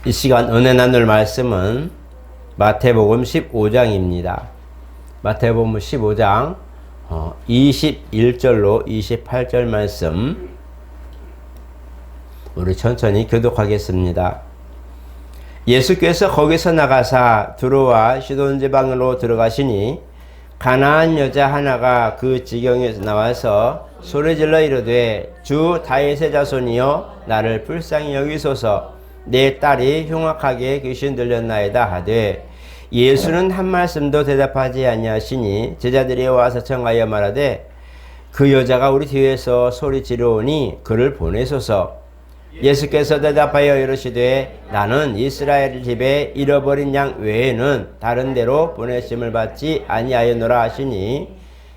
이 시간 은혜 나눌 말씀은 마태복음 15장입니다. 마태복음 15장 21절로 28절 말씀 우리 천천히 교독하겠습니다. 예수께서 거기서 나가사 두로와 시돈 지방으로 들어가시니 가나안 여자 하나가 그 지경에서 나와서 소리질러 이르되 주 다윗의 자손이여 나를 불쌍히 여기소서 내 딸이 흉악하게 귀신 들렸나이다 하되 예수는 한 말씀도 대답하지 아니하시니 제자들이 와서 청하여 말하되 그 여자가 우리 뒤에서 소리 지르오니 그를 보내소서. 예수께서 대답하여 이르시되 나는 이스라엘 집에 잃어버린 양 외에는 다른 데로 보내심을 받지 아니하였노라 하시니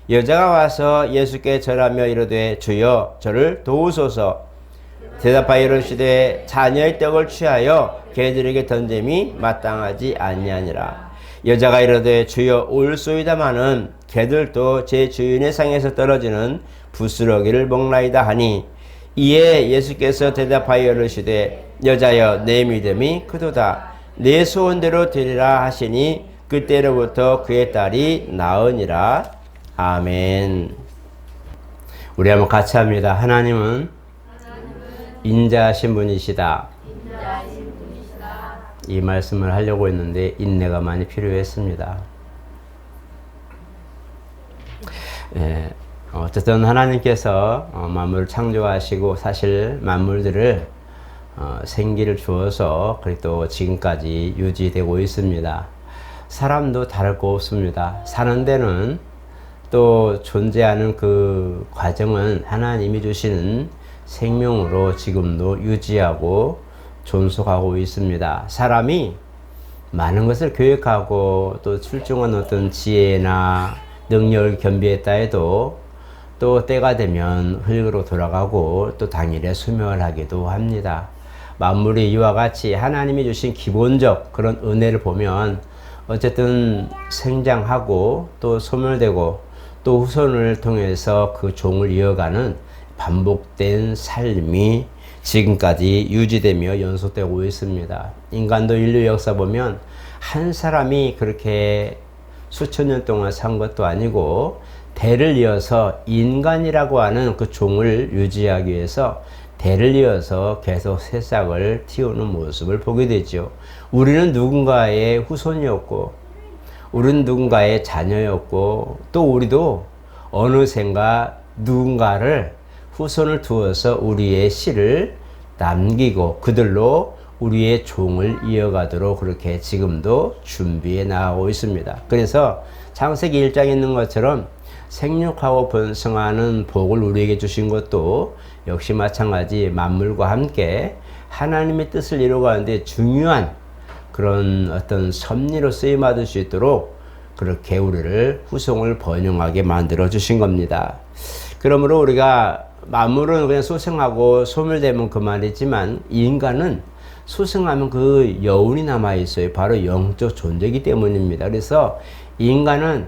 여자가 와서 예수께 절하며 이르되 주여 저를 도우소서. 대답하여 이르시되 자녀의 떡을 취하여 개들에게 던짐이 마땅하지 아니하니라. 여자가 이르되 주여 올소이다마는 개들도 제 주인의 상에서 떨어지는 부스러기를 먹나이다 하니 이에 예수께서 대답하여 이르시되 여자여 내 믿음이 크도다 내 소원대로 되리라 하시니 그때로부터 그의 딸이 나으니라. 아멘. 우리 한번 같이 합니다. 하나님은 인자하신 분이시다. 이 말씀을 하려고 했는데 인내가 많이 필요했습니다. 어쨌든 하나님께서 만물을 창조하시고 사실 만물들을 생기를 주어서 그리고 지금까지 유지되고 있습니다. 사람도 다를 거 없습니다. 사는 데는 또 존재하는 그 과정은 하나님이 주시는 생명으로 지금도 유지하고 존속하고 있습니다. 사람이 많은 것을 교육하고 또 출중한 어떤 지혜나 능력을 겸비했다 해도 또 때가 되면 흙으로 돌아가고 또 당일에 소멸을 하기도 합니다. 만물이 이와 같이 하나님이 주신 기본적 그런 은혜를 보면 어쨌든 생장하고 또 소멸되고 또 후손을 통해서 그 종을 이어가는 반복된 삶이 지금까지 유지되며 연속되고 있습니다. 인간도 인류 역사 보면 한 사람이 그렇게 수천 년 동안 산 것도 아니고 대를 이어서 인간이라고 하는 그 종을 유지하기 위해서 대를 이어서 계속 새싹을 틔우는 모습을 보게 되죠. 우리는 누군가의 후손이었고 우리는 누군가의 자녀였고 또 우리도 어느샌가 누군가를 후손을 두어서 우리의 씨를 남기고 그들로 우리의 종을 이어가도록 그렇게 지금도 준비해 나가고 있습니다. 그래서 창세기 1장에 있는 것처럼 생육하고 번성하는 복을 우리에게 주신 것도 역시 마찬가지 만물과 함께 하나님의 뜻을 이루어가는데 중요한 그런 어떤 섭리로 쓰임받을 수 있도록 그렇게 우리를 후손을 번영하게 만들어 주신 겁니다. 그러므로 우리가 만물은 그냥 소생하고 소멸되면 그만이지만 인간은 소생하면 그 여운이 남아있어요. 바로 영적 존재이기 때문입니다. 그래서 인간은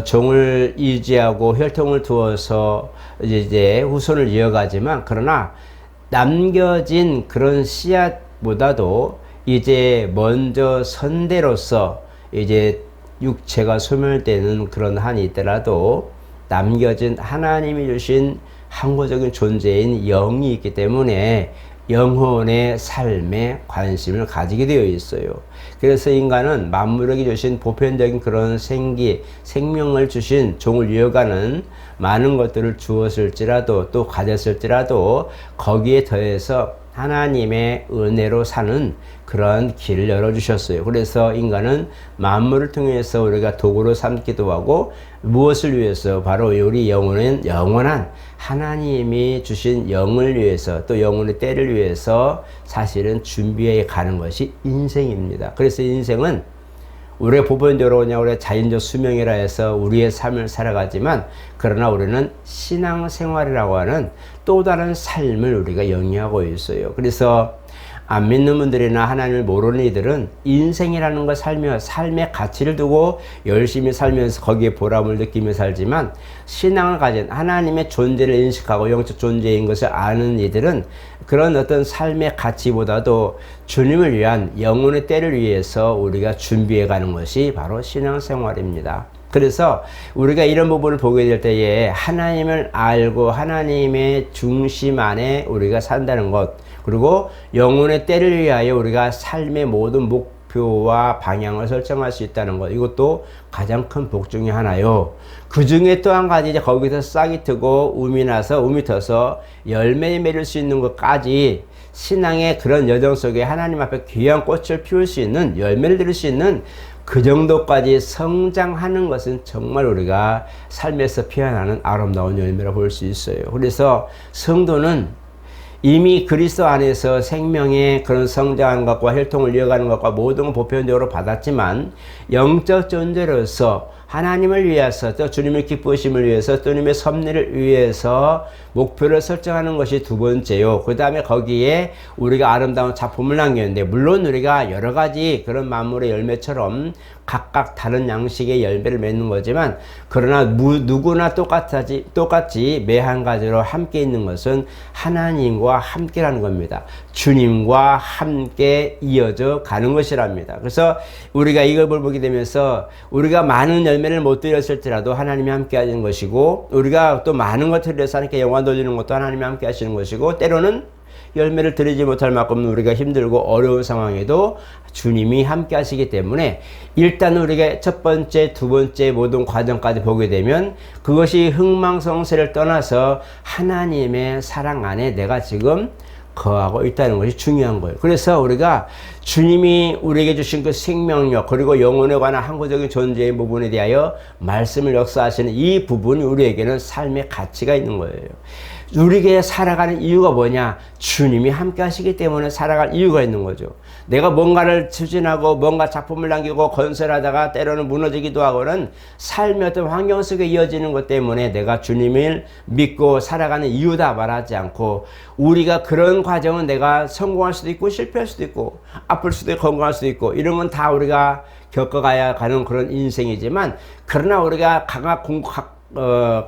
종을 유지하고 혈통을 두어서 이제 후손을 이어가지만 그러나 남겨진 그런 씨앗보다도 이제 먼저 선대로서 이제 육체가 소멸되는 그런 한이 있더라도 남겨진 하나님이 주신 항구적인 존재인 영이 있기 때문에 영혼의 삶에 관심을 가지게 되어 있어요. 그래서 인간은 만물에게 주신 보편적인 그런 생명을 주신 종을 이어가는 많은 것들을 주었을지라도 또 가졌을지라도 거기에 더해서 하나님의 은혜로 사는 그런 길을 열어주셨어요. 그래서 인간은 만물을 통해서 우리가 도구로 삼기도 하고 무엇을 위해서? 바로 우리 영원한 하나님이 주신 영을 위해서 또 영혼의 때를 위해서 사실은 준비해 가는 것이 인생입니다. 그래서 인생은 우리가 보편적으로 그냥 우리가 자연적 수명이라 해서 우리의 삶을 살아가지만 그러나 우리는 신앙생활이라고 하는 또 다른 삶을 우리가 영위하고 있어요. 그래서 안 믿는 분들이나 하나님을 모르는 이들은 인생이라는 걸 살며 삶의 가치를 두고 열심히 살면서 거기에 보람을 느끼며 살지만, 신앙을 가진 하나님의 존재를 인식하고 영적 존재인 것을 아는 이들은 그런 어떤 삶의 가치보다도 주님을 위한 영혼의 때를 위해서 우리가 준비해 가는 것이 바로 신앙생활입니다. 그래서 우리가 이런 부분을 보게 될 때에 하나님을 알고 하나님의 중심 안에 우리가 산다는 것, 그리고 영혼의 때를 위하여 우리가 삶의 모든 목표와 방향을 설정할 수 있다는 것, 이것도 가장 큰 복 중에 하나요. 그 중에 또 한 가지, 이제 거기서 싹이 트고 um이 터서 열매 맺을 수 있는 것까지, 신앙의 그런 여정 속에 하나님 앞에 귀한 꽃을 피울 수 있는, 열매를 드릴 수 있는 그 정도까지 성장하는 것은 정말 우리가 삶에서 피어나는 아름다운 열매라고 볼 수 있어요. 그래서 성도는 이미 그리스도 안에서 생명의 그런 성장하는 것과 혈통을 이어가는 것과 모든 걸 보편적으로 받았지만, 영적 존재로서 하나님을 위해서, 또 주님의 기쁘심을 위해서, 또 주님의 섭리를 위해서 목표를 설정하는 것이 두 번째요. 그 다음에 거기에 우리가 아름다운 작품을 남겼는데, 물론 우리가 여러 가지 그런 만물의 열매처럼 각각 다른 양식의 열매를 맺는 거지만, 그러나 누구나 똑같이 매 한 가지로 함께 있는 것은 하나님과 함께라는 겁니다. 주님과 함께 이어져 가는 것이랍니다. 그래서 우리가 이걸 보게 되면서 우리가 많은 열매를 못 드렸을지라도 하나님이 함께 하시는 것이고, 우리가 또 많은 것을 위해서 하나님께 영광 돌리는 것도 하나님이 함께 하시는 것이고, 때로는 열매를 드리지 못할 만큼 우리가 힘들고 어려운 상황에도 주님이 함께 하시기 때문에, 일단 우리가 첫 번째, 두 번째 모든 과정까지 보게 되면 그것이 흥망성쇠를 떠나서 하나님의 사랑 안에 내가 지금 거하고 있다는 것이 중요한 거예요. 그래서 우리가 주님이 우리에게 주신 그 생명력, 그리고 영혼에 관한 항구적인 존재의 부분에 대하여 말씀을 역사하시는 이 부분이 우리에게는 삶의 가치가 있는 거예요. 우리에게 살아가는 이유가 뭐냐? 주님이 함께 하시기 때문에 살아갈 이유가 있는 거죠. 내가 뭔가를 추진하고 뭔가 작품을 남기고 건설하다가 때로는 무너지기도 하고는 삶의 어떤 환경 속에 이어지는 것 때문에 내가 주님을 믿고 살아가는 이유다 말하지 않고, 우리가 그런 과정은 내가 성공할 수도 있고 실패할 수도 있고 아플 수도 있고 건강할 수도 있고, 이런 건 다 우리가 겪어가야 가는 그런 인생이지만, 그러나 우리가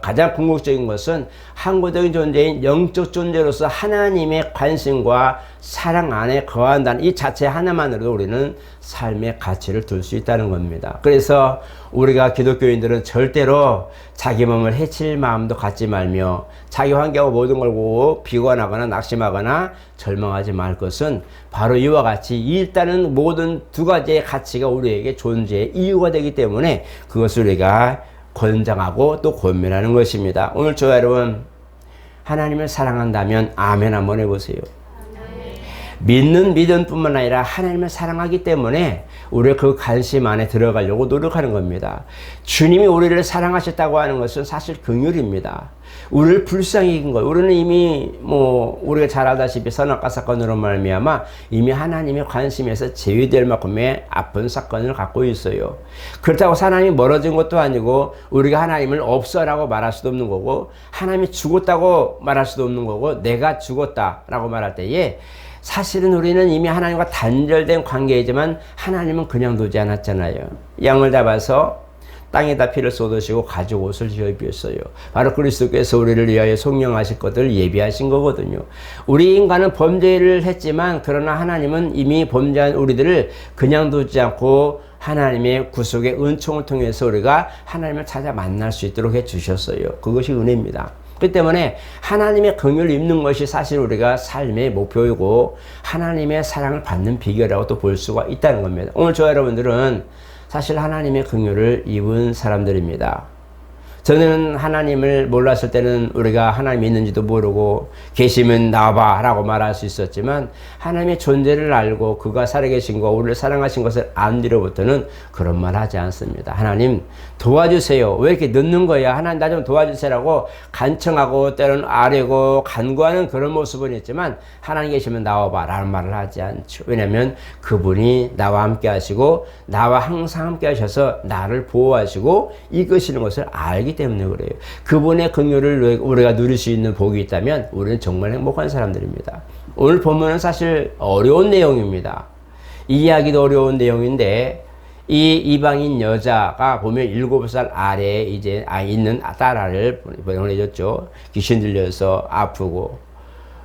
가장 궁극적인 것은 항구적인 존재인 영적 존재로서 하나님의 관심과 사랑 안에 거한다는 이 자체 하나만으로도 우리는 삶의 가치를 둘 수 있다는 겁니다. 그래서 우리가 기독교인들은 절대로 자기 몸을 해칠 마음도 갖지 말며, 자기 환경과 모든 걸 보고 비관하거나 낙심하거나 절망하지 말 것은 바로 이와 같이 일단은 모든 두 가지의 가치가 우리에게 존재의 이유가 되기 때문에 그것을 우리가 권장하고 또 권면하는 것입니다. 오늘 저와 여러분, 하나님을 사랑한다면 아멘 한번 해보세요. 믿는 믿음뿐만 아니라 하나님을 사랑하기 때문에 우리가 그 관심 안에 들어가려고 노력하는 겁니다. 주님이 우리를 사랑하셨다고 하는 것은 사실 긍휼입니다. 우리를 불쌍히 여긴 거예요. 우리는 이미 우리가 잘 알다시피 선악과 사건으로 말미암아 이미 하나님의 관심에서 제외될 만큼의 아픈 사건을 갖고 있어요. 그렇다고 하나님이 멀어진 것도 아니고, 우리가 하나님을 없어라고 말할 수도 없는 거고, 하나님이 죽었다고 말할 수도 없는 거고, 내가 죽었다라고 말할 때에 사실은 우리는 이미 하나님과 단절된 관계이지만 하나님은 그냥 두지 않았잖아요. 양을 잡아서 땅에다 피를 쏟으시고 가죽 옷을 지어 입혔어요. 바로 그리스도께서 우리를 위하여 속량하실 것을 예비하신 거거든요. 우리 인간은 범죄를 했지만, 그러나 하나님은 이미 범죄한 우리들을 그냥 두지 않고 하나님의 구속의 은총을 통해서 우리가 하나님을 찾아 만날 수 있도록 해주셨어요. 그것이 은혜입니다. 그렇기 때문에 하나님의 긍휼을 입는 것이 사실 우리가 삶의 목표이고 하나님의 사랑을 받는 비결이라고 또 볼 수가 있다는 겁니다. 오늘 저와 여러분들은 사실 하나님의 긍휼을 입은 사람들입니다. 저는 하나님을 몰랐을 때는 우리가 하나님이 있는지도 모르고 계시면 나와봐 라고 말할 수 있었지만, 하나님의 존재를 알고 그가 살아계신 거, 우리를 사랑하신 것을 안 뒤로부터는 그런 말 하지 않습니다. 하나님 도와주세요. 왜 이렇게 늦는 거야? 하나님 나 좀 도와주세요라고 간청하고 때로는 아뢰고 간구하는 그런 모습은 있지만, 하나님 계시면 나와봐 라는 말을 하지 않죠. 왜냐하면 그분이 나와 함께 하시고 나와 항상 함께 하셔서 나를 보호하시고 이끄시는 것을 알기 때문에 그래요. 그분의 긍휼을 우리가 누릴 수 있는 복이 있다면 우리는 정말 행복한 사람들입니다. 오늘 본문은 사실 어려운 내용입니다. 이해하기도 어려운 내용인데 이 이방인 여자가 보면 7살 아래에 이제 있는 딸아를 보내줬죠. 귀신 들려서 아프고.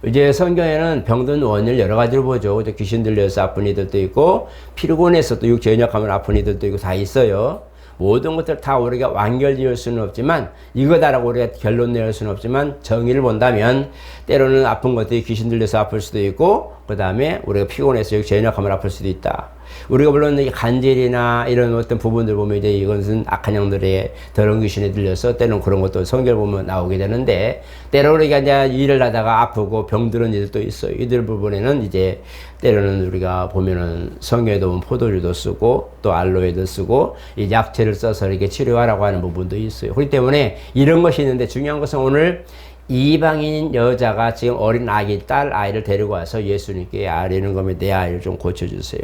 이제 성경에는 병든 원인을 여러 가지로 보죠. 귀신 들려서 아픈 이들도 있고, 피곤해서 또 육체 연약하면 아픈 이들도 있고 다 있어요. 모든 것들 다 우리가 완결 지을 수는 없지만, 이거다라고 우리가 결론 낼 수는 없지만, 정의를 본다면, 때로는 아픈 것들이 귀신 들려서 아플 수도 있고, 그 다음에 우리가 피곤해서 육체 연약하면 아플 수도 있다. 우리가 물론 간질이나 이런 어떤 부분들 보면 이제 이것은 악한 영들의 더러운 귀신에 들려서 때로는 그런 것도 성경 보면 나오게 되는데, 때로 우리가 이제 일을 하다가 아프고 병드는 이들도 있어요. 이들 부분에는 이제 때로는 우리가 보면은 성경에도 보면 포도주도 쓰고 또 알로에도 쓰고 이 약재를 써서 이렇게 치료하라고 하는 부분도 있어요. 그렇기 때문에 이런 것이 있는데 중요한 것은 오늘 이방인 여자가 지금 어린 아기, 딸 아이를 데리고 와서 예수님께 아뢰는 겁니다. 내 아이를 좀 고쳐주세요.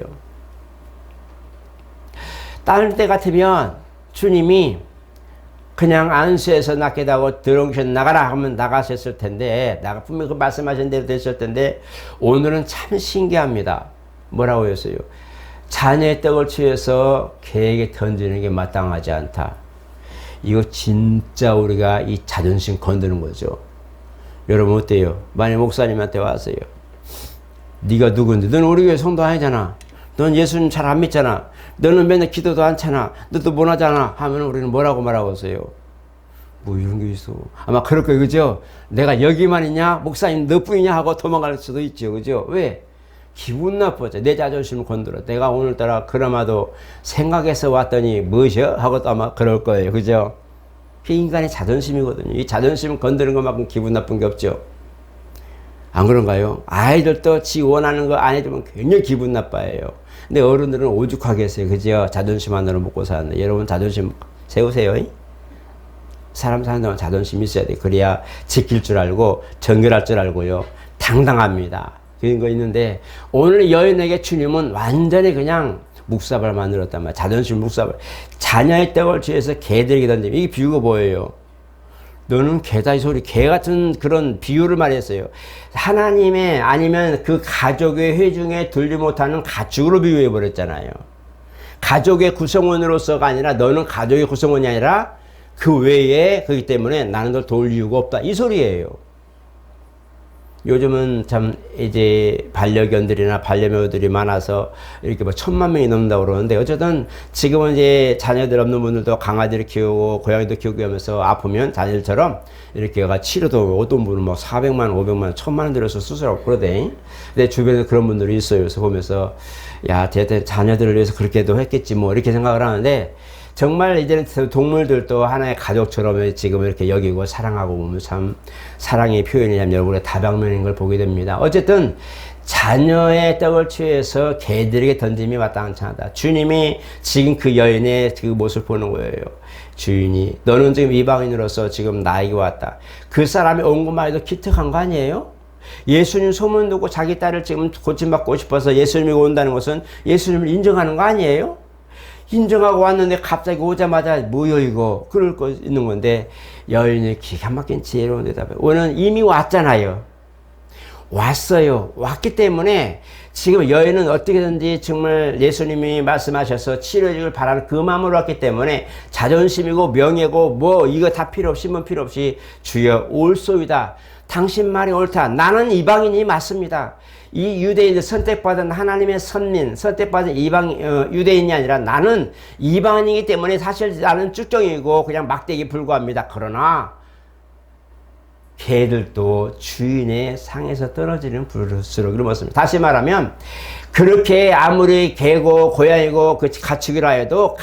다른 때 같으면 주님이 그냥 안수해서 낫게 하고 더러운 귀신 나가라 하면 나가셨을 텐데, 분명히 그 말씀하신 대로 됐을 텐데, 오늘은 참 신기합니다. 뭐라고 했어요? 자녀의 떡을 취해서 개에게 던지는 게 마땅하지 않다. 이거 진짜 우리가 이 자존심 건드는 거죠. 여러분 어때요? 만약 목사님한테 왔어요. 네가 누군데? 너는 우리 교회 성도 아니잖아. 넌 예수님 잘 안 믿잖아. 너는 맨날 기도도 안 차나. 너도 못 하잖아. 하면 우리는 뭐라고 말하고 있어요? 뭐 이런 게 있어. 아마 그럴 거예요. 그죠? 내가 여기만 있냐? 목사님 너뿐이냐? 하고 도망갈 수도 있죠. 그죠? 왜? 기분 나쁘죠. 내 자존심을 건드려. 내가 오늘따라 그나마도 생각해서 왔더니 무엇이요? 하고 또 아마 그럴 거예요. 그죠? 그게 인간의 자존심이거든요. 이 자존심을 건드는 것만큼 기분 나쁜 게 없죠. 안 그런가요? 아이들도 지 원하는 거 안 해주면 굉장히 기분 나빠해요. 근데 어른들은 오죽하게 했어요. 그죠? 자존심 하나로 먹고 사는데. 여러분 자존심 세우세요. 사람 사는 동안 자존심 있어야 돼. 그래야 지킬 줄 알고 정결할 줄 알고요. 당당합니다. 그런 거 있는데 오늘 여인에게 주님은 완전히 그냥 묵사발 만들었단 말이야. 자존심 묵사발. 자녀의 떡을 취해서 개들에게 던지면 이게 비유가 뭐예요? 너는 개다 이 소리. 개 같은 그런 비유를 말했어요. 하나님의 아니면 그 가족의 회중에 들지 못하는 가축으로 비유해 버렸잖아요. 가족의 구성원으로서가 아니라 너는 가족의 구성원이 아니라 그 외에 그렇기 때문에 나는 널 도울 이유가 없다. 이 소리예요. 요즘은 참 이제 반려견들이나 반려묘들이 많아서 이렇게 뭐 1000만 명이 넘는다고 그러는데 어쨌든 지금은 이제 자녀들 없는 분들도 강아지를 키우고 고양이도 키우고 하면서 아프면 자녀들처럼 이렇게 치료도 어떤 분은 뭐 400만, 500만, 1000만 원 들여서 수술하고 그러대. 근데 주변에 그런 분들이 있어요. 그래서 보면서 야, 대체 자녀들을 위해서 그렇게도 했겠지 뭐 이렇게 생각을 하는데 정말 이제는 동물들도 하나의 가족처럼 지금 이렇게 여기고 사랑하고 보면 참 사랑의 표현이냐면 여러분의 다방면인 걸 보게 됩니다. 어쨌든 자녀의 떡을 취해서 개들에게 던짐이 마땅치 않다. 주님이 지금 그 여인의 그 모습을 보는 거예요. 주인이 너는 지금 이방인으로서 지금 나에게 왔다. 그 사람이 온 것만 해도 기특한 거 아니에요? 예수님 소문 듣고 자기 딸을 지금 고침받고 싶어서 예수님이 온다는 것은 예수님을 인정하는 거 아니에요? 인정하고 왔는데 갑자기 오자마자 뭐여 이거 그럴 거 있는 건데 여인이 기가 막힌 지혜로운 대답에 오늘 이미 왔잖아요. 왔어요. 왔기 때문에 지금 여인은 어떻게든지 정말 예수님이 말씀하셔서 치료해주길 바라는 그 마음으로 왔기 때문에 자존심이고 명예고 뭐 이거 다 필요 없이 뭐 필요 없이 주여 올소이다. 당신 말이 옳다. 나는 이방인이 맞습니다. 이 유대인들 선택받은 하나님의 선민, 선택받은 유대인이 아니라 나는 이방인이기 때문에 사실 나는 쭉정이고 그냥 막대기 불과합니다. 그러나 개들도 주인의 상에서 떨어지는 부르스러기를 먹습니다. 다시 말하면 그렇게 아무리 개고 고양이고 그 가축이라 해도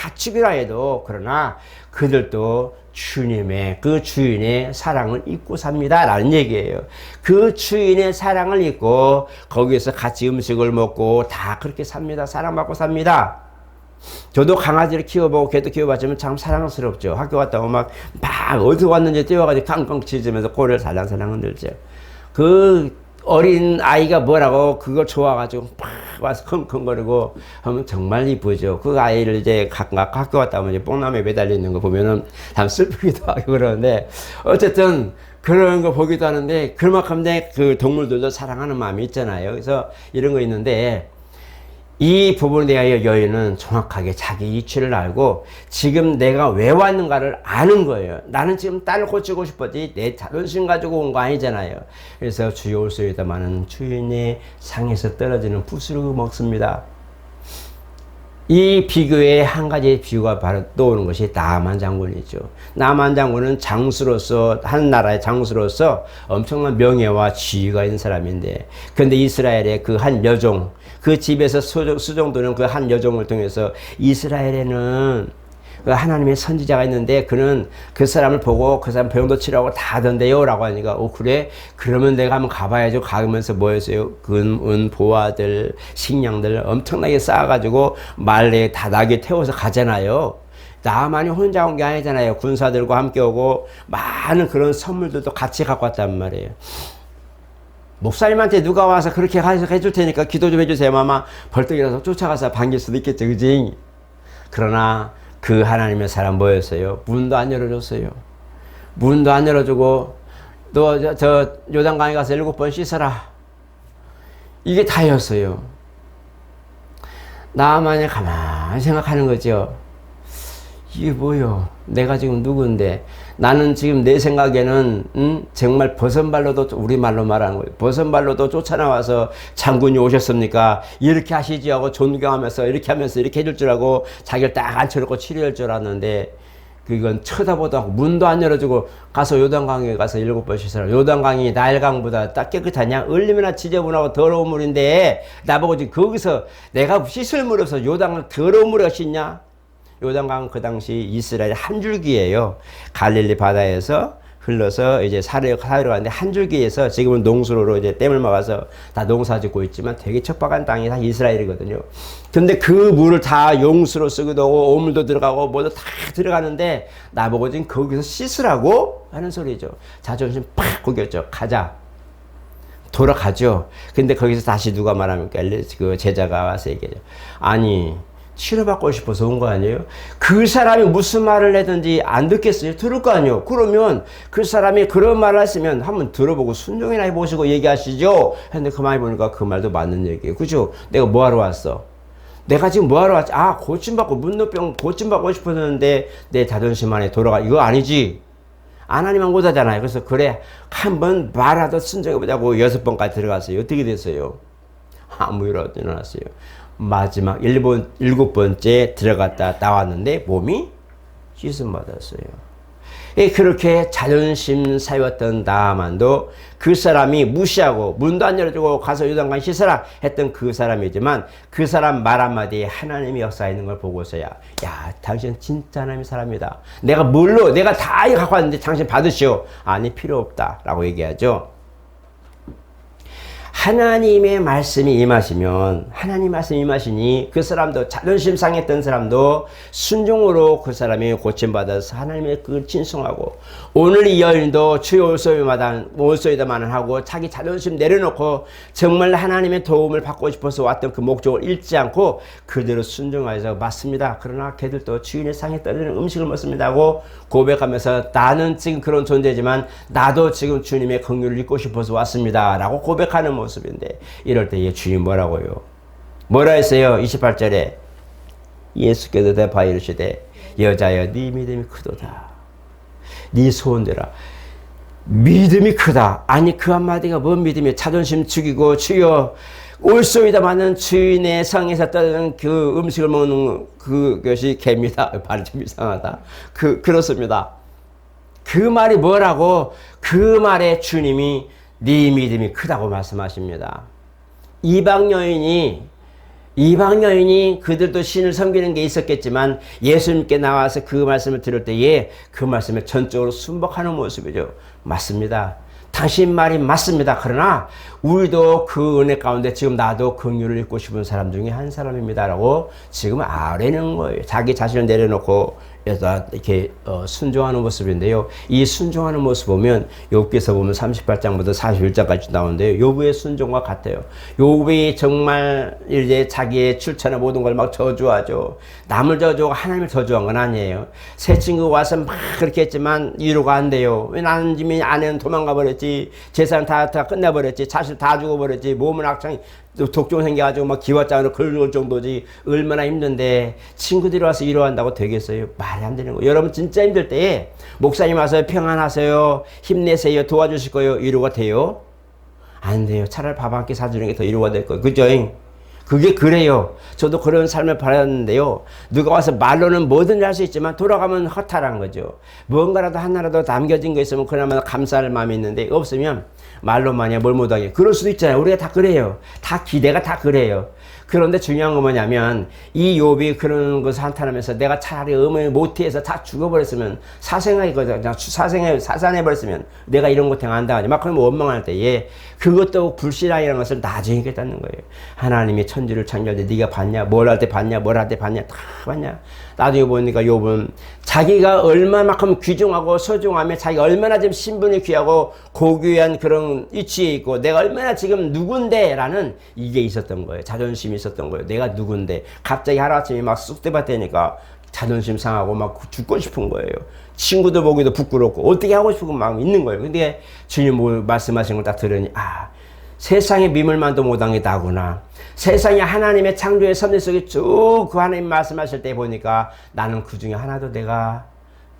그러나 그들도 주님의 그 주인의 사랑을 잊고 삽니다 라는 얘기예요. 그 주인의 사랑을 잊고 거기에서 같이 음식을 먹고 다 그렇게 삽니다. 사랑받고 삽니다. 저도 강아지를 키워보고 개도 키워봤지만 참 사랑스럽죠. 학교 갔다 오면 막 어디서 왔는지 뛰어가지고 깡깡 짖으면서 꼬리를 살랑살랑 흔들죠. 그 어린 아이가 뭐라고 그걸 좋아가지고 막 와서 킁킁거리고 하면 정말 이쁘죠. 그 아이를 이제 각각 학교 갔다 오면 이제 뽕나무에 매달려 있는 거 보면은 참 슬프기도 하고 그러는데, 어쨌든 그런 거 보기도 하는데, 그만큼 그 동물들도 사랑하는 마음이 있잖아요. 그래서 이런 거 있는데, 이 부분에 대하여 여인은 정확하게 자기 이치를 알고 지금 내가 왜 왔는가를 아는 거예요. 나는 지금 딸을 고치고 싶었지 내 자존심 가지고 온 거 아니잖아요. 그래서 주여 올소이다마는 주인의 상에서 떨어지는 붓으로 먹습니다. 이 비교에 한 가지 비유가 바로 떠오르는 것이 나만 장군이죠. 나만 장군은 장수로서, 한 나라의 장수로서 엄청난 명예와 지위가 있는 사람인데, 근데 이스라엘의 그 한 여종, 그 집에서 수종도는 그 한 여종을 통해서 이스라엘에는 그 하나님의 선지자가 있는데 그는 그 사람을 보고 그 사람 병도 치료하고 다 하던데요 라고 하니까, 그래? 그러면 내가 한번 가봐야죠. 가면서 뭐 했어요? 은, 보화들, 식량들 엄청나게 쌓아가지고 말레에 다닥에 태워서 가잖아요. 나만이 혼자 온 게 아니잖아요. 군사들과 함께 오고 많은 그런 선물들도 같이 갖고 왔단 말이에요. 목사님한테 누가 와서 그렇게 해줄 테니까 기도 좀 해주세요. 아마 벌떡 일어나서 쫓아가서 반길 수도 있겠죠. 그지? 그러나 그 하나님의 사람 뭐였어요? 문도 안 열어줬어요. 문도 안 열어주고, 너 저 요단강에 가서 7번 씻어라. 이게 다였어요. 나만이 가만히 생각하는 거죠. 이게 뭐요? 내가 지금 누군데? 나는 지금 내 생각에는 정말 버선발로도, 우리말로 말하는 거예요. 버선발로도 쫓아나와서 장군이 오셨습니까? 이렇게 하시지 하고 존경하면서 이렇게 하면서 이렇게 해줄 줄 알고 자기를 딱 앉혀놓고 치료할 줄 알았는데, 그건 쳐다보도 하고 문도 안 열어주고 가서 요단강에 가서 7번 씻어라. 요단강이 나일강보다 딱 깨끗하냐? 얼마나 지저분하고 더러운 물인데 나보고 지금 거기서 내가 씻을 물이 없어 요단강 더러운 물에 씻냐? 요단강 그 당시 이스라엘 한 줄기예요. 갈릴리 바다에서 흘러서 이제 사해로 가는데 한 줄기에서, 지금은 농수로로 이제 댐을 막아서 다 농사 짓고 있지만 되게 척박한 땅이 다 이스라엘이거든요. 근데 그 물을 다 용수로 쓰기도 하고 오물도 들어가고 뭐도 다 들어가는데 나보고 지금 거기서 씻으라고 하는 소리죠. 자존심 팍 구겼죠. 가자. 돌아가죠. 근데 거기서 다시 누가 말합니까? 그 제자가 와서 얘기해요. 아니, 치료받고 싶어서 온 거 아니에요? 그 사람이 무슨 말을 하든지 안 듣겠어요? 들을 거 아니에요? 그러면 그 사람이 그런 말을 했으면 한번 들어보고 순종이나 해보시고 얘기하시죠? 했는데 그 말 보니까 그 말도 맞는 얘기예요. 그죠? 내가 뭐하러 왔어? 내가 지금 뭐하러 왔지? 아, 고침받고 문노병 고침받고 싶었는데 내 자존심 안에 돌아가. 이거 아니지? 안 하니만 못하잖아요. 그래서 그래, 한번 말하다 순종해보자고 6번까지 들어갔어요. 어떻게 됐어요? 아무 일 없이 일어났어요. 마지막 7번째 들어갔다 나왔는데 몸이 씻음 받았어요. 그렇게 자존심 사였던 나만도 그 사람이 무시하고 문도 안 열어주고 가서 요단강 씻어라 했던 그 사람이지만, 그 사람 말 한마디에 하나님의 역사있는 걸 보고서야, 야, 당신 진짜 하나님의 사람이다. 내가 내가 다 갖고 왔는데 당신 받으시오. 아니, 필요 없다 라고 얘기하죠. 하나님의 말씀이 임하시면, 하나님 말씀이 임하시니 그 사람도, 자존심 상했던 사람도 순종으로 그 사람이 고침받아서 하나님의 그 친송하고, 오늘 이 여인도 주여 올소이다마는 하고 자기 자존심 내려놓고 정말 하나님의 도움을 받고 싶어서 왔던 그 목적을 잃지 않고 그대로 순종하여서, 맞습니다. 그러나 걔들도 주인의 상에 떨어지는 음식을 먹습니다 하고 고백하면서, 나는 지금 그런 존재지만 나도 지금 주님의 긍휼을 잊고 싶어서 왔습니다 라고 고백하는 모습인데, 이럴 때 주님 뭐라고요? 뭐라 했어요? 28절에 예수께서 대답하여 이르시되, 여자여 네 믿음이 크도다. 네 소원대라. 믿음이 크다. 아니, 그 한마디가 뭔 믿음이에요? 자존심 죽이고 주여 올소이다마는 주인의 성에서 떨어지는 그 음식을 먹는 그것이 개입니다. 발이 좀 이상하다. 그렇습니다. 그 말이 뭐라고? 그 말에 주님이 네 믿음이 크다고 말씀하십니다. 이방 여인이 그들도 신을 섬기는 게 있었겠지만 예수님께 나와서 그 말씀을 들을 때에 그 말씀에 전적으로 순복하는 모습이죠. 맞습니다. 당신 말이 맞습니다. 그러나 우리도 그 은혜 가운데 지금 나도 긍휼을 잊고 싶은 사람 중에 한 사람입니다 라고 지금 아뢰는 거예요. 자기 자신을 내려놓고 이렇게 순종하는 모습인데요. 이 순종하는 모습 보면 욥기서 보면 38장부터 41장까지 나오는데요. 욥의 순종과 같아요. 욥이 정말 이제 자기의 출처나 모든 걸 막 저주하죠. 남을 저주하고 하나님을 저주한 건 아니에요. 새 친구 와서 막 그렇게 했지만 위로가 안 돼요. 왜 나는 집이 아내는 도망가 버렸지, 재산 다 끝내버렸지, 자식 다 죽어버렸지, 몸은 악창이 독종 생겨가지고 막 기왓장으로 긁을 정도지, 얼마나 힘든데 친구들이 와서 위로한다고 되겠어요? 말이 안 되는 거예요. 여러분 진짜 힘들 때에 목사님 와서 평안하세요, 힘내세요, 도와주실 거예요, 위로가 돼요? 안 돼요. 차라리 밥 한 끼 사주는 게 더 위로가 될 거예요. 그죠? 그게 그래요. 저도 그런 삶을 바랐는데요. 누가 와서 말로는 뭐든지 할 수 있지만 돌아가면 허탈한 거죠. 뭔가라도 하나라도 남겨진 거 있으면 그나마 감사할 마음이 있는데, 없으면 말로만이야 뭘 못하게. 그럴 수도 있잖아요. 우리가 다 그래요. 다 기대가 다 그래요. 그런데 중요한 건 뭐냐면, 이 욥이 그런 것을 한탄하면서 내가 차라리 음을 못해서 다 죽어버렸으면, 사산해버렸으면 내가 이런 거 당한다 하니 막 그러면 원망할 때에 그것도 불신앙이라는 것을 나중에 깨닫는 거예요. 하나님이 천지를 창조할 때 네가 봤냐, 뭘 할 때 봤냐, 뭘 할 때 봤냐, 다 봤냐. 나중에 보니까 욥은 자기가 얼마만큼 귀중하고 소중하며 자기가 얼마나 지금 신분이 귀하고 고귀한 그런 위치에 있고 내가 얼마나 지금 누군데 라는 이게 있었던 거예요. 자존심이 있었던 거예요. 내가 누군데. 갑자기 하루아침에 막 쑥대밭 되니까 자존심 상하고 막 죽고 싶은 거예요. 친구들 보기도 부끄럽고 어떻게 하고 싶은 마음이 있는 거예요. 근데 주님 말씀하신 걸 딱 들으니, 세상에 미물만도 못한 게 나구나. 세상에 하나님의 창조의 섭리 속에 쭉 그 하나님 말씀하실 때 보니까 나는 그 중에 하나도 내가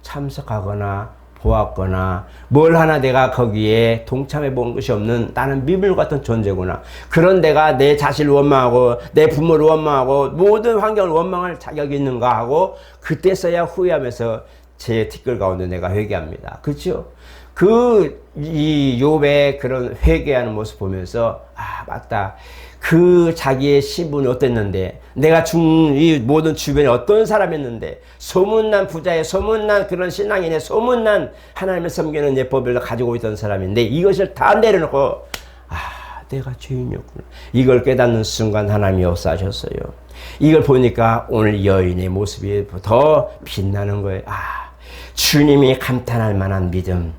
참석하거나 보았거나 뭘 하나 내가 거기에 동참해 본 것이 없는 나는 미물 같은 존재구나. 그런 내가 내 자신을 원망하고 내 부모를 원망하고 모든 환경을 원망할 자격이 있는가 하고 그때서야 후회하면서 제 티끌 가운데 내가 회개합니다. 그렇죠? 이 욥의 그런 회개하는 모습 보면서 맞다. 그 자기의 신분이 어땠는데, 내가 이 모든 주변에 어떤 사람이었는데, 소문난 부자의 소문난 그런 신앙인의 소문난 하나님을 섬기는 예법을 가지고 있던 사람인데 이것을 다 내려놓고 내가 죄인이었구나. 이걸 깨닫는 순간 하나님이 역사하셨어요. 이걸 보니까 오늘 여인의 모습이 더 빛나는 거예요. 주님이 감탄할 만한 믿음.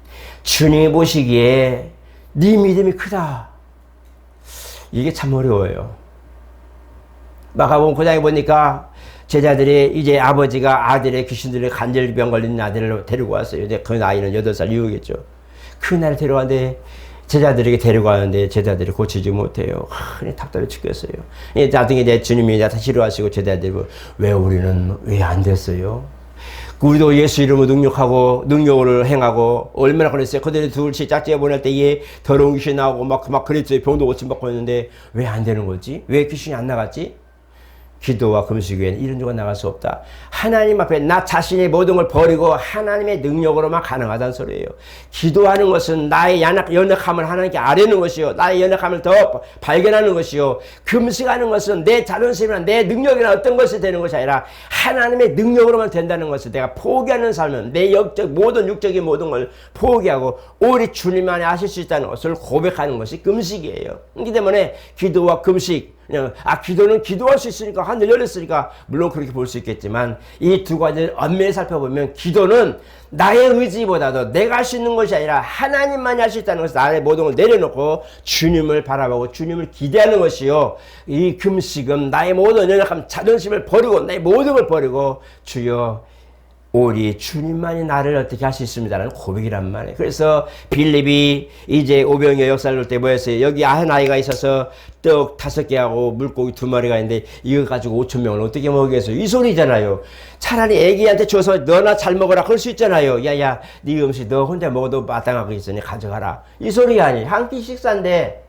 주님이 보시기에 네 믿음이 크다. 이게 참 어려워요. 마가복음 9장에 보니까 제자들이 이제 아버지가 아들의 귀신들의 관절병 걸린 아들을 데리고 왔어요. 이제 그 나이는 8살 이후겠죠. 그 날을 데려왔는데 제자들에게 데려가는데 제자들이 고치지 못해요. 그냥 답답해 죽겠어요. 나중에 이제 주님이 싫어하시고 제자들이 왜 우리는 왜 안 됐어요? 우리도 예수 이름으로 능력을 행하고 얼마나 그랬어요. 그들이 둘씩 짝지어 보낼 때에 더러운 귀신 나오고 막 그랬어요. 병도 고침받고 있는데 왜 안 되는 거지? 왜 귀신이 안 나갔지? 기도와 금식 외에는 이런 조가 나갈 수 없다. 하나님 앞에 나 자신의 모든 걸 버리고 하나님의 능력으로만 가능하다는 소리예요. 기도하는 것은 나의 연약함을 하나님께 아뢰는 것이요, 나의 연약함을 더 발견하는 것이요, 금식하는 것은 내 자존심이나 내 능력이나 어떤 것이 되는 것이 아니라 하나님의 능력으로만 된다는 것을 내가 포기하는 삶은 내 모든 육적인 모든 걸 포기하고 오직 주님만이 하실 수 있다는 것을 고백하는 것이 금식이에요. 그렇기 때문에 기도와 금식, 기도는 기도할 수 있으니까 하늘 열렸으니까 물론 그렇게 볼 수 있겠지만 이 두 가지를 엄밀히 살펴보면 기도는 나의 의지보다도 내가 할 수 있는 것이 아니라 하나님만이 할 수 있다는 것을 나의 모든 걸 내려놓고 주님을 바라보고 주님을 기대하는 것이요, 이 금식은 나의 모든 연약함 자존심을 버리고 나의 모든 걸 버리고 주여 오리 주님만이 나를 어떻게 할 수 있습니다라는 고백이란 말이에요. 그래서 빌립이 이제 오병이어 역사를 볼 때 뭐였어요? 여기 한 아이가 있어서 떡 5개하고 물고기 2마리가 있는데 이거 가지고 5,000명을 어떻게 먹이겠어요? 이 소리잖아요. 차라리 애기한테 줘서 너나 잘 먹어라 그럴 수 있잖아요. 야야 네 음식 너 혼자 먹어도 마땅하고 있으니 가져가라. 이 소리 아니. 한 끼 식사인데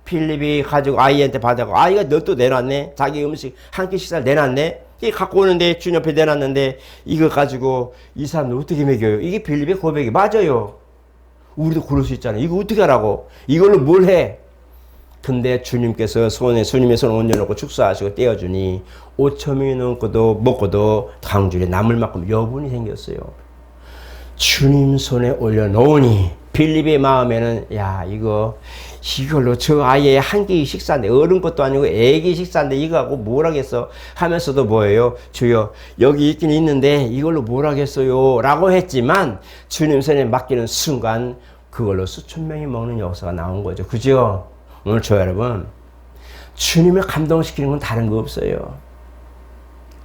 빌립이 가지고 아이한테 받아고 아이가 너 또 내놨네. 자기 음식 한 끼 식사를 내놨네. 이 갖고 오는데 주님 옆에 내놨는데 이거 가지고 이 사람들 어떻게 먹여요? 이게 빌립의 고백이 맞아요. 우리도 그럴 수 있잖아요. 이거 어떻게 하라고? 이걸로 뭘 해? 근데 주님께서 주님의 손을 얹어놓고 축사하시고 떼어주니 5,000명이 넘고도 먹고도 다음 주에 남을 만큼 여분이 생겼어요. 주님 손에 올려놓으니 빌립의 마음에는 야 이걸로 저 아이의 한 끼 식사인데 어른 것도 아니고 애기 식사인데 이거 하고 뭘 하겠어 하면서도 뭐예요? 주여 여기 있긴 있는데 이걸로 뭘 하겠어요? 라고 했지만 주님 손에 맡기는 순간 그걸로 수천 명이 먹는 역사가 나온 거죠. 그죠? 오늘 저 여러분 주님을 감동시키는 건 다른 거 없어요.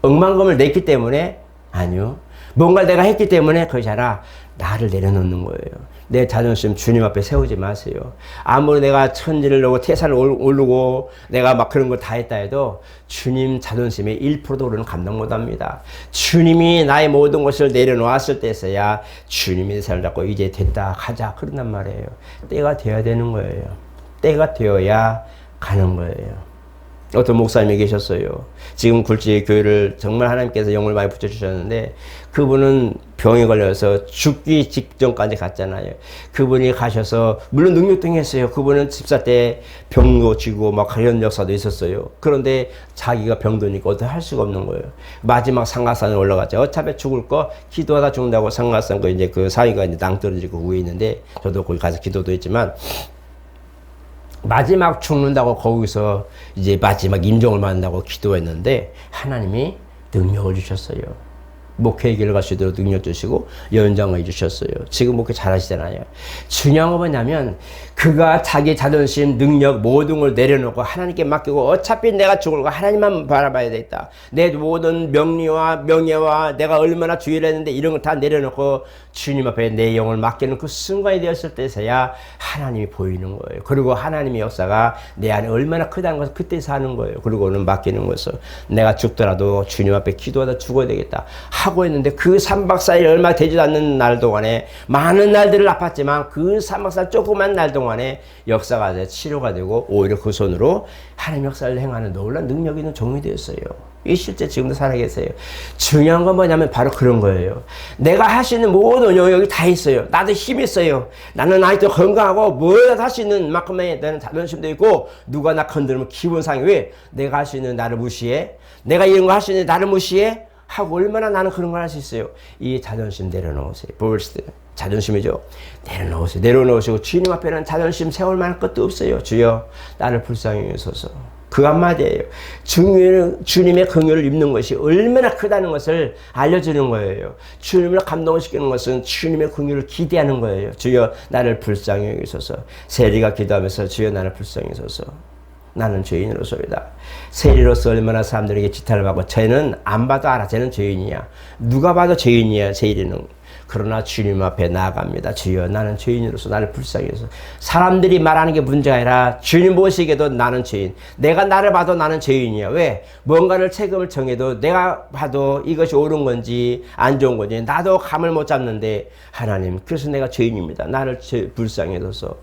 억만금을 냈기 때문에 아니요. 뭔가 내가 했기 때문에 그것이 아니라 나를 내려놓는 거예요. 내 자존심 주님 앞에 세우지 마세요. 아무리 내가 천지를 놓고 태산을 오르고 내가 막 그런 걸 다 했다 해도 주님 자존심에 1%도 오르는 감동 못합니다. 주님이 나의 모든 것을 내려놓았을 때서야 주님이 내 삶을 잡고 이제 됐다 가자 그런단 말이에요. 때가 되어야 되는 거예요. 때가 되어야 가는 거예요. 어떤 목사님이 계셨어요. 지금 굴지의 교회를 정말 하나님께서 영을 많이 붙여주셨는데 그분은 병에 걸려서 죽기 직전까지 갔잖아요. 그분이 가셔서 물론 능력도 했어요. 그분은 집사 때 병도 지고 막 그런 역사도 있었어요. 그런데 자기가 병드니까 어떻게 할 수가 없는 거예요. 마지막 상가산에 올라갔죠. 어차피 죽을 거 기도하다 죽는다고 상가산 그 이제 그 사이가 이제 낭떠러지고 위에 있는데 저도 거기 가서 기도도 했지만 마지막 죽는다고 거기서 이제 마지막 임종을 받는다고 기도했는데 하나님이 능력을 주셨어요. 목회의 길을 갈 수 있도록 능력 주시고 연장을 주셨어요. 지금 목회 잘하시잖아요. 중요한 건 뭐냐면 그가 자기 자존심, 능력 모든 걸 내려놓고 하나님께 맡기고 어차피 내가 죽을 거 하나님만 바라봐야 되겠다. 내 모든 명리와 명예와 내가 얼마나 주의를 했는데 이런 걸 다 내려놓고 주님 앞에 내 영을 맡기는 그 순간이 되었을 때서야 하나님이 보이는 거예요. 그리고 하나님의 역사가 내 안에 얼마나 크다는 것을 그때서 하는 거예요. 그리고는 맡기는 것을 내가 죽더라도 주님 앞에 기도하다 죽어야 되겠다 하고 있는데 그 3박 4일 얼마 되지도 않는 날 동안에 많은 날들을 아팠지만 그 3박 4일 조그만 날 동안에 역사가 돼 치료가 되고 오히려 그 손으로 하나님 역사를 행하는 놀라운 능력 있는 종이 되었어요. 이 실제 지금도 살아계세요. 중요한 건 뭐냐면 바로 그런 거예요. 내가 할 수 있는 모든 영역이 다 있어요. 나도 힘이 있어요. 나는 아직도 건강하고 뭐라도 할 수 있는 만큼의 나는 자존심도 있고 누가 나 건드리면 기분 상해. 왜? 내가 할 수 있는 나를 무시해? 내가 이런 거 할 수 있는 나를 무시해? 하고 얼마나 나는 그런 걸 할 수 있어요. 이 자존심 내려놓으세요. 볼스트 자존심이죠. 내려놓으세요. 내려놓으시고 주님 앞에는 자존심 세울 만한 것도 없어요. 주여 나를 불쌍히 여기소서. 그 한마디예요. 주님의 긍휼을 입는 것이 얼마나 크다는 것을 알려주는 거예요. 주님을 감동시키는 것은 주님의 긍휼을 기대하는 거예요. 주여 나를 불쌍히 여기소서. 세리가 기도하면서 주여 나를 불쌍히 여기소서. 나는 죄인으로서이다. 세리로서 얼마나 사람들에게 지탄을 받고 쟤는 안 봐도 알아. 쟤는 죄인이야. 누가 봐도 죄인이야. 세리는. 그러나 주님 앞에 나아갑니다. 주여 나는 죄인으로서 나를 불쌍히 여기소서. 사람들이 말하는 게 문제가 아니라 주님 보시기에도 나는 죄인. 내가 나를 봐도 나는 죄인이야. 왜? 뭔가를 책임을 정해도 내가 봐도 이것이 옳은 건지 안 좋은 건지 나도 감을 못 잡는데 하나님 그래서 내가 죄인입니다. 나를 불쌍히 여기소서.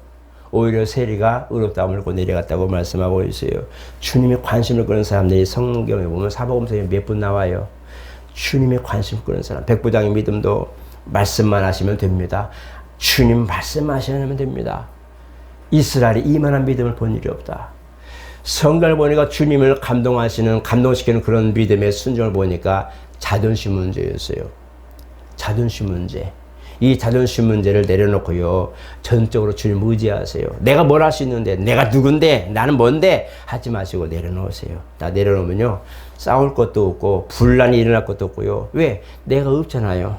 오히려 세리가 의롭다 물고 내려갔다고 말씀하고 있어요. 주님의 관심을 끄는 사람들이 성경에 보면 사복음서에 몇 분 나와요. 주님의 관심 끄는 사람. 백부장의 믿음도 말씀만 하시면 됩니다. 주님 말씀하시면 됩니다. 이스라엘이 이만한 믿음을 본 일이 없다. 성경을 보니까 주님을 감동시키는 그런 믿음의 순종을 보니까 자존심 문제였어요. 자존심 문제. 이 자존심 문제를 내려놓고요. 전적으로 주님 의지하세요. 내가 뭘 할 수 있는데, 내가 누군데, 나는 뭔데 하지 마시고 내려놓으세요. 나 내려놓으면요. 싸울 것도 없고 분란이 일어날 것도 없고요. 왜? 내가 없잖아요.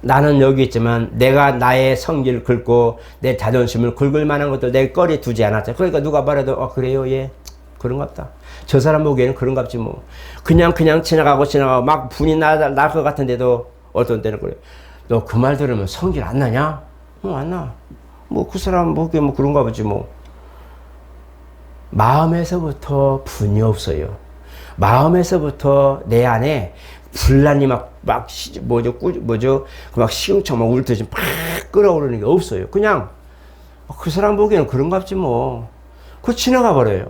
나는 여기 있지만 내가 나의 성질을 긁고 내 자존심을 긁을 만한 것들 내 거리에 두지 않았죠. 그러니까 누가 말해도 그래요 얘 그런갑다. 저 사람 보기에는 그런갑지 뭐. 그냥 지나가고 막 분이 날 것 같은데도 어떤 때는 그래. 너 그 말 들으면 성질 안 나냐? 안 나. 뭐 그 사람 보기에 뭐 그런가 보지 뭐. 마음에서부터 분이 없어요. 마음에서부터 내 안에 분란이 막 시궁창 막 울듯이 팍 끓어오르는 게 없어요. 그냥 그 사람 보기에는 그런갑지 뭐. 그거 지나가 버려요.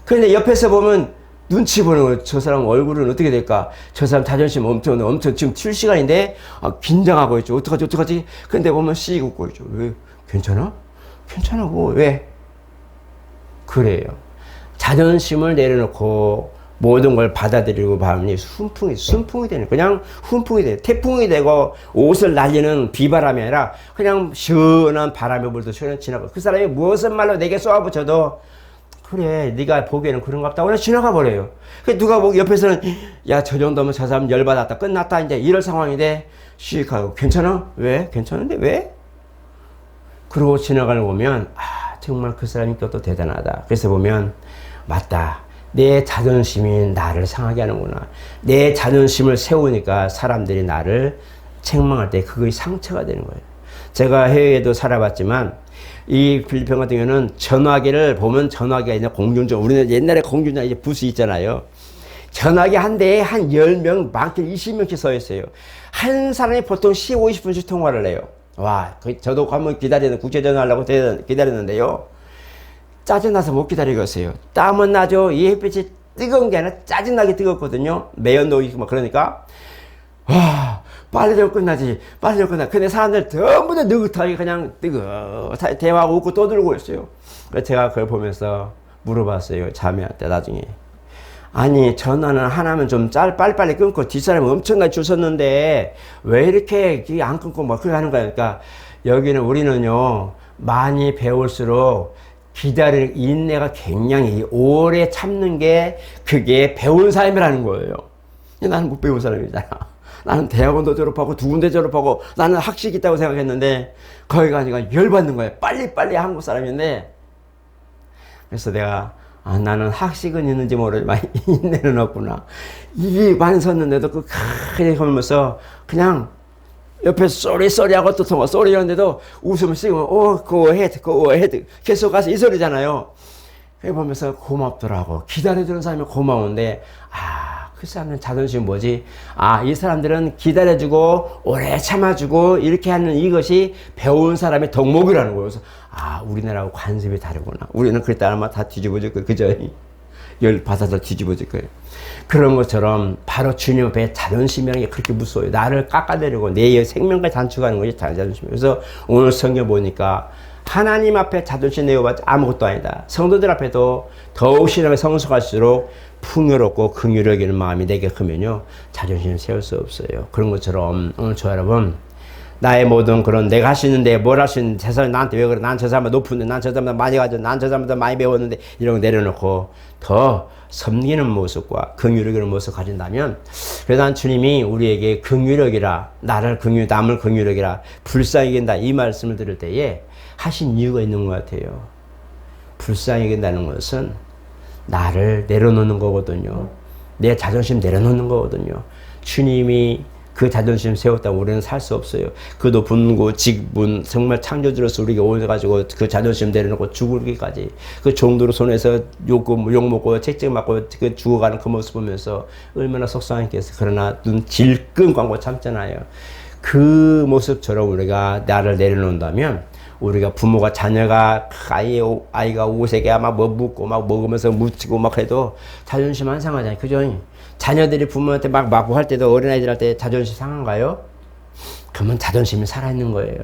그런데 옆에서 보면 눈치 보는 거예요. 저 사람 얼굴은 어떻게 될까? 저 사람 자존심 엄청 지금 튈 시간인데 긴장하고 있죠. 어떡하지? 근데 보면 씩 웃고 있죠. 왜? 괜찮아? 괜찮아. 왜? 그래요. 자존심을 내려놓고 모든 걸 받아들이고 밤이 순풍이 되는, 그냥 훈풍이 돼. 태풍이 되고 옷을 날리는 비바람이 아니라 그냥 시원한 바람이 불도 시원히 지나가. 그 사람이 무엇은 말로 내게 쏘아붙여도 그래, 네가 보기에는 그런가 보다. 그냥 지나가 버려요. 그 누가 보기 옆에서는 야, 저 정도면 저 사람 열받았다. 끝났다. 이제 이럴 상황인데 씩 하고 괜찮아? 왜? 괜찮은데 왜? 그러고 지나가는 거 보면 아, 정말 그 사람이 또 대단하다. 그래서 보면 맞다. 내 자존심이 나를 상하게 하는구나. 내 자존심을 세우니까 사람들이 나를 책망할 때 그게 상처가 되는 거예요. 제가 해외에도 살아봤지만 이 필리핀 같은 경우는 전화기를 보면 전화기가 있는 공중전, 우리는 옛날에 공중전 이제 부스 있잖아요. 전화기 한 대에 한 10명, 많게 20명씩 서 있어요. 한 사람이 보통 50분씩 통화를 해요. 와, 저도 한번 국제전화 하려고 기다렸는데요. 짜증나서 못 기다리겠어요. 땀은 나죠. 이 햇빛이 뜨거운 게 아니라 짜증나게 뜨겁거든요. 매연도 있고 막 그러니까 와, 빨리 좀 끝나지. 빨리 좀 끝나. 근데 사람들 전부 다 느긋하게 그냥 뜨거워 대화하고 웃고 떠들고 있어요. 그래서 제가 그걸 보면서 물어봤어요. 자매한테 나중에. 아니, 전화는 하나면 좀 빨리빨리 끊고 뒷사람이 엄청나게 줄 섰는데 왜 이렇게 안 끊고 막 그렇게 하는 거야. 그러니까 여기는 우리는요, 많이 배울수록 기다릴 인내가 굉장히 오래 참는 게 그게 배운 삶이라는 거예요. 나는 못 배운 사람이잖아. 나는 대학원도 졸업하고 두 군데 졸업하고 나는 학식 있다고 생각했는데 거기 가니까 열받는 거예요. 빨리빨리 한국 사람인데. 그래서 내가 나는 학식은 있는지 모르지만 인내는 없구나. 입이 많이 섰는데도 그 크게 하면서 그냥 옆에 쏘리하고 또 통화 쏘리 하는데도 웃음을 씌우면 go ahead 계속 가서 이 소리잖아요. 그래 보면서 고맙더라고. 기다려주는 사람이 고마운데 그 사람은 자존심이 뭐지? 이 사람들은 기다려주고 오래 참아주고 이렇게 하는 이것이 배운 사람의 덕목이라는 거예요. 그래서 우리나라하고 관습이 다르구나. 우리는 그랬다 하면 다 뒤집어질 거예요. 그죠? 열 받아서 뒤집어질 거예요. 그런 것처럼 바로 주님 앞에 자존심이라는 게 그렇게 무서워요. 나를 깎아내리고 내 생명까지 단축하는 것이 자존심이에요. 그래서 오늘 성경 보니까 하나님 앞에 자존심 내어봤자 아무것도 아니다. 성도들 앞에도 더욱 신앙에 성숙할수록 풍요롭고 긍휼히 여기는 마음이 내게 크면요, 자존심을 세울 수 없어요. 그런 것처럼 오늘 저 여러분, 나의 모든 그런 내가 할 수 있는데 뭘 할 수 있는데 저 사람이 나한테 왜 그래? 난 저 사람보다 높은데, 난 저 사람보다 많이 가졌는데, 난 저 사람보다 많이 배웠는데, 이런 거 내려놓고 더 섬기는 모습과 긍휼히 여기는 모습을 가진다면, 그래서 난 주님이 우리에게 긍휼히 여기라, 남을 긍휼히 여기라, 불쌍히 여긴다, 이 말씀을 들을 때에 하신 이유가 있는 것 같아요. 불쌍히 여긴다는 것은 나를 내려놓는 거거든요. 내 자존심 내려놓는 거거든요. 주님이 그 자존심 세웠다고 우리는 살 수 없어요. 그 높은 곳, 직분, 정말 창조주로서 우리에게 오셔가지고 그 자존심 내려놓고 죽을기까지 그 정도로 손에서 욕먹고 책찍 맞고 그 죽어가는 그 모습 보면서 얼마나 속상했겠어요. 그러나 눈 질끈 감고 참잖아요. 그 모습처럼 우리가 나를 내려놓는다면, 우리가 부모가 자녀가 아이가 옷에게 막 뭐 묻고 막 먹으면서 묻히고 막 해도 자존심 안 상하잖아요. 그죠? 자녀들이 부모한테 막 맞고 할 때도, 어린아이들 할 때 자존심 상한가요? 그러면 자존심이 살아있는 거예요.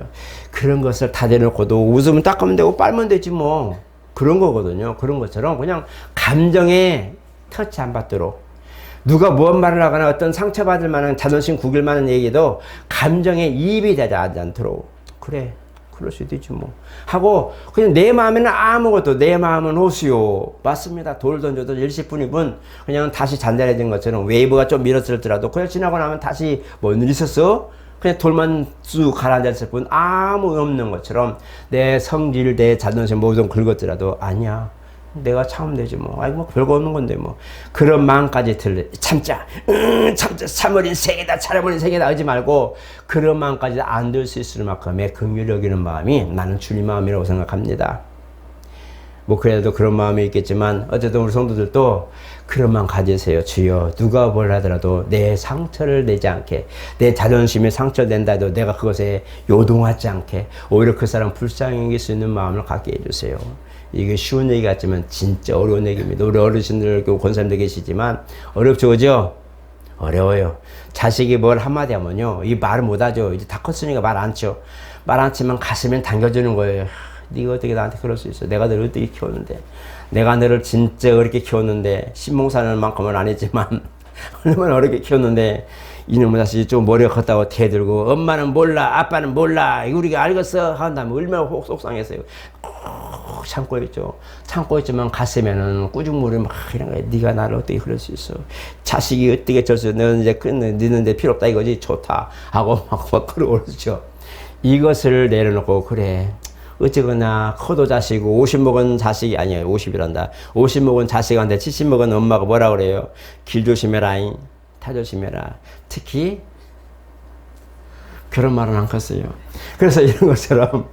그런 것을 다 내놓고도 웃으면 닦으면 되고 빨면 되지 뭐. 그런 거거든요. 그런 것처럼 그냥 감정에 터치 안 받도록, 누가 무슨 말을 하거나 어떤 상처받을 만한 자존심 구길 만한 얘기도 감정에 이입이 되지 않도록, 그래, 그럴 수도 있지 뭐 하고, 그냥 내 마음에는 아무것도, 내 마음은 호수요. 맞습니다. 돌 던져도 일시뿐이군. 그냥 다시 잔잔해진 것처럼 웨이브가 좀 밀어들더라도 그냥 지나고 나면 다시 뭔 일 있었어? 그냥 돌만 쑥 가라앉았을 뿐 아무 없는 것처럼 내 성질, 내 자존심 모든 긁었더라도 아니야, 내가 참으면 되지 뭐. 뭐 별거 없는 건데 뭐. 그런 마음까지 참자. 참으린 세계다, 차려버린 세계다 하지 말고 그런 마음까지 안 들 수 있을 만큼의 긍휼히 여기는 마음이 나는 주님 마음이라고 생각합니다. 뭐 그래도 그런 마음이 있겠지만 어쨌든 우리 성도들도 그런 마음 가지세요. 주여, 누가 뭘 하더라도 내 상처를 내지 않게, 내 자존심에 상처된다 해도 내가 그것에 요동하지 않게, 오히려 그 사람 불쌍히 여길 수 있는 마음을 갖게 해주세요. 이게 쉬운 얘기 같지만 진짜 어려운 얘기입니다. 우리 어르신들, 권사님들 계시지만 어렵죠, 그죠? 어려워요. 자식이 뭘 한마디 하면요, 이 말을 못하죠. 이제 다 컸으니까 말 안 쳐. 말 안 치면 가슴에 당겨주는 거예요. 네가 어떻게 나한테 그럴 수 있어? 내가 너를 어떻게 키웠는데, 내가 너를 진짜 어렵게 키웠는데, 신봉사는 만큼은 아니지만 얼마나 어렵게 키웠는데 이놈의 자식이 좀 머리가 컸다고 대들고 엄마는 몰라 아빠는 몰라 우리가 알겠어 한다면 얼마나 속상했어요. 꼭 참고 있죠. 참고 있지만 가슴에는 꾸중물이 막 이런 거야. 네가 나를 어떻게 그럴 수 있어? 자식이 어떻게 졌어? 너는 이제 너는 필요 없다 이거지. 좋다 하고 막 끌어오르죠. 이것을 내려놓고 그래. 어쨌거나 커도 자식이고 50 먹은 자식이 아니에요. 50이란다. 50 먹은 자식한테 70 먹은 엄마가 뭐라 그래요? 길 조심해라잉. 타 조심해라. 특히 그런 말은 안 컸어요. 그래서 이런 것처럼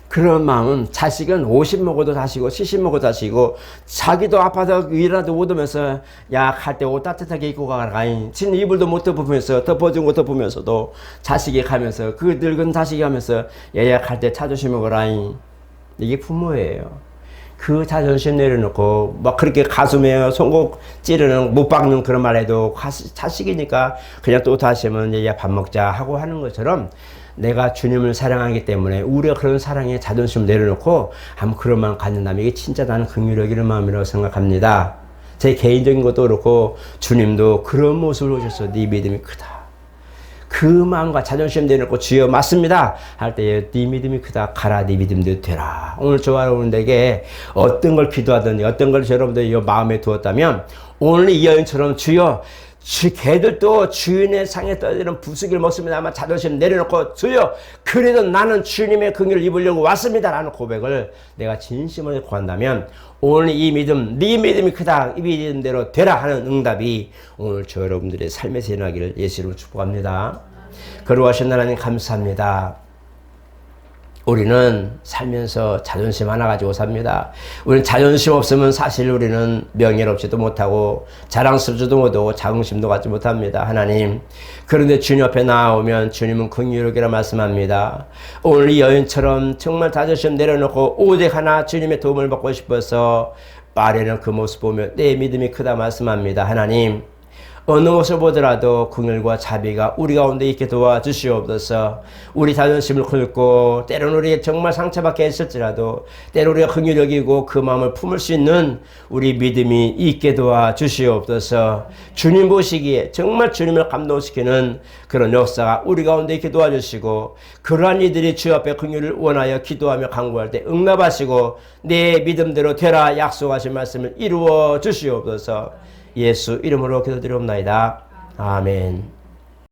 그런 마음은 자식은 50 먹어도 자식이고 70 먹어도 자식이고 자기도 아파서 일하도 못 오면서 야 갈 때 옷 따뜻하게 입고 가라잉. 진 이불도 못 덮으면서 덮어준 거 덮으면서도 자식이 가면서 그 늙은 자식이 가면서 야야 갈 때 차 조심해 가라잉. 이게 부모예요. 그 자존심 내려놓고 막 그렇게 가슴에 손목 찌르는 못 박는 그런 말 해도 자식이니까 그냥 또 다시 하면 얘야 밥 먹자 하고 하는 것처럼 내가 주님을 사랑하기 때문에 우리가 그런 사랑에 자존심을 내려놓고 한번 그런 마음 갖는다면 이게 진짜 나는 긍휼히 여기는 마음이라고 생각합니다. 제 개인적인 것도 그렇고 주님도 그런 모습을 보셔서 네 믿음이 크다. 그 마음과 자존심 내놓고 주여 맞습니다 할 때에 네 믿음이 크다. 가라 네 믿음대로 되라. 오늘 저와 여러분들에게 어떤 걸 기도하든지 어떤 걸 여러분들이 마음에 두었다면 오늘 이 여인처럼 주여 개들도 주인의 상에 떠드는 부수기를 먹습니다만 자존심 내려놓고 주여 그래도 나는 주님의 긍휼을 입으려고 왔습니다 라는 고백을 내가 진심으로 구한다면 오늘 이 믿음 네 믿음이 크다 이 믿음대로 되라 하는 응답이 오늘 저 여러분들의 삶에서 일어나기를 예수로 축복합니다. 거룩하신 하나님 감사합니다. 우리는 살면서 자존심 하나 가지고 삽니다. 우리는 자존심 없으면 사실 우리는 명예롭지도 못하고 자랑스럽지도 못하고 자긍심도 갖지 못합니다. 하나님 그런데 주님 앞에 나오면 주님은 긍휼하기라 말씀합니다. 오늘 이 여인처럼 정말 자존심 내려놓고 오직 하나 주님의 도움을 받고 싶어서 말에는 그 모습 보며 내 믿음이 크다 말씀합니다. 하나님 어느 것을 보더라도 긍휼과 자비가 우리 가운데 있게 도와주시옵소서. 우리 자존심을 긁고 때로는 우리 정말 상처받게 했을지라도 때로 우리가 긍휼히 여기고 그 마음을 품을 수 있는 우리 믿음이 있게 도와주시옵소서. 주님 보시기에 정말 주님을 감동시키는 그런 역사가 우리 가운데 있게 도와주시고 그러한 이들이 주 앞에 긍휼을 원하여 기도하며 간구할 때 응답하시고 내 믿음대로 되라 약속하신 말씀을 이루어 주시옵소서. 예수 이름으로 기도드리옵나이다. 아멘.